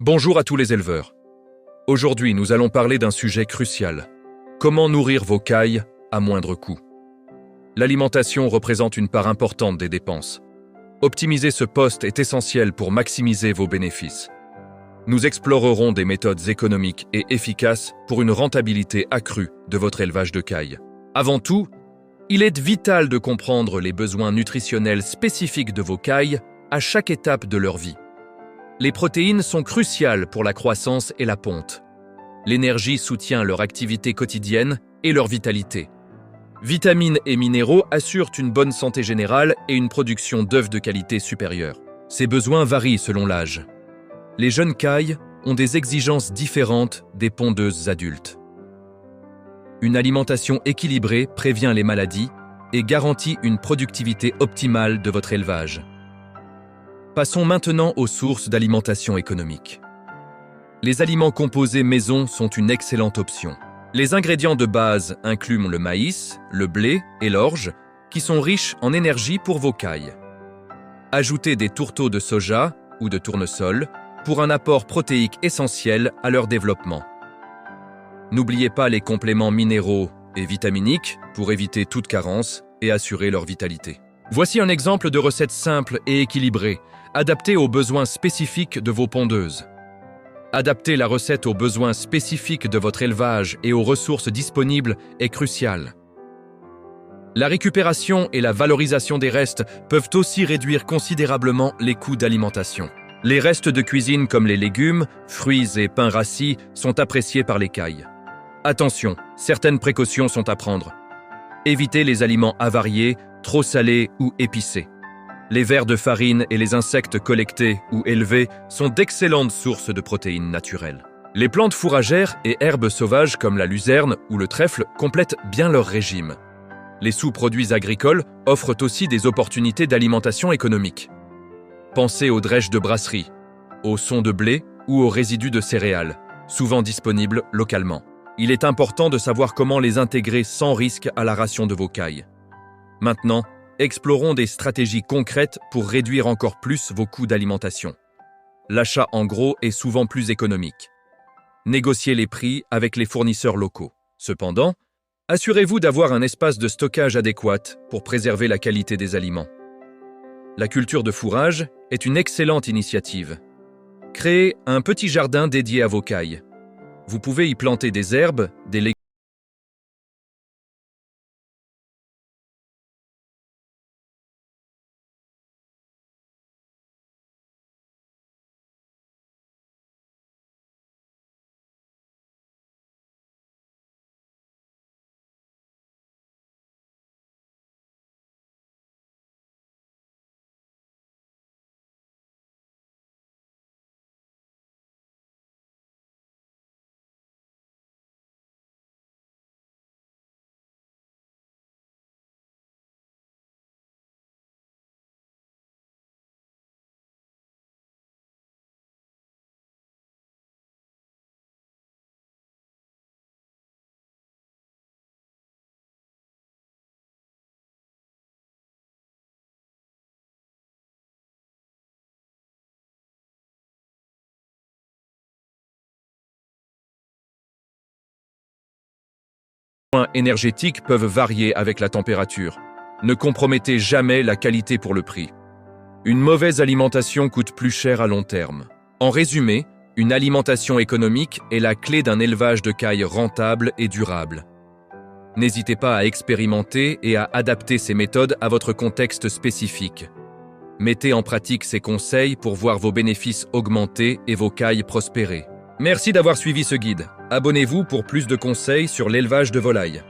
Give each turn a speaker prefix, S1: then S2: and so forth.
S1: Bonjour à tous les éleveurs. Aujourd'hui, nous allons parler d'un sujet crucial. Comment nourrir vos cailles à moindre coût? L'alimentation représente une part importante des dépenses. Optimiser ce poste est essentiel pour maximiser vos bénéfices. Nous explorerons des méthodes économiques et efficaces pour une rentabilité accrue de votre élevage de cailles. Avant tout, il est vital de comprendre les besoins nutritionnels spécifiques de vos cailles à chaque étape de leur vie. Les protéines sont cruciales pour la croissance et la ponte. L'énergie soutient leur activité quotidienne et leur vitalité. Vitamines et minéraux assurent une bonne santé générale et une production d'œufs de qualité supérieure. Ces besoins varient selon l'âge. Les jeunes cailles ont des exigences différentes des pondeuses adultes. Une alimentation équilibrée prévient les maladies et garantit une productivité optimale de votre élevage. Passons maintenant aux sources d'alimentation économique. Les aliments composés maison sont une excellente option. Les ingrédients de base incluent le maïs, le blé et l'orge, qui sont riches en énergie pour vos cailles. Ajoutez des tourteaux de soja ou de tournesol pour un apport protéique essentiel à leur développement. N'oubliez pas les compléments minéraux et vitaminiques pour éviter toute carence et assurer leur vitalité. Voici un exemple de recette simple et équilibrée, adaptée aux besoins spécifiques de vos pondeuses. Adapter la recette aux besoins spécifiques de votre élevage et aux ressources disponibles est crucial. La récupération et la valorisation des restes peuvent aussi réduire considérablement les coûts d'alimentation. Les restes de cuisine comme les légumes, fruits et pains rassis sont appréciés par les cailles. Attention, certaines précautions sont à prendre. Évitez les aliments avariés, trop salés ou épicés. Les vers de farine et les insectes collectés ou élevés sont d'excellentes sources de protéines naturelles. Les plantes fourragères et herbes sauvages comme la luzerne ou le trèfle complètent bien leur régime. Les sous-produits agricoles offrent aussi des opportunités d'alimentation économique. Pensez aux drèches de brasserie, aux sons de blé ou aux résidus de céréales, souvent disponibles localement. Il est important de savoir comment les intégrer sans risque à la ration de vos cailles. Maintenant, explorons des stratégies concrètes pour réduire encore plus vos coûts d'alimentation. L'achat en gros est souvent plus économique. Négociez les prix avec les fournisseurs locaux. Cependant, assurez-vous d'avoir un espace de stockage adéquat pour préserver la qualité des aliments. La culture de fourrage est une excellente initiative. Créez un petit jardin dédié à vos cailles. Vous pouvez y planter des herbes, des légumes. Énergétiques peuvent varier avec la température. Ne compromettez jamais la qualité pour le prix. Une mauvaise alimentation coûte plus cher à long terme. En résumé, une alimentation économique est la clé d'un élevage de cailles rentable et durable. N'hésitez pas à expérimenter et à adapter ces méthodes à votre contexte spécifique. Mettez en pratique ces conseils pour voir vos bénéfices augmenter et vos cailles prospérer. Merci d'avoir suivi ce guide. Abonnez-vous pour plus de conseils sur l'élevage de volailles.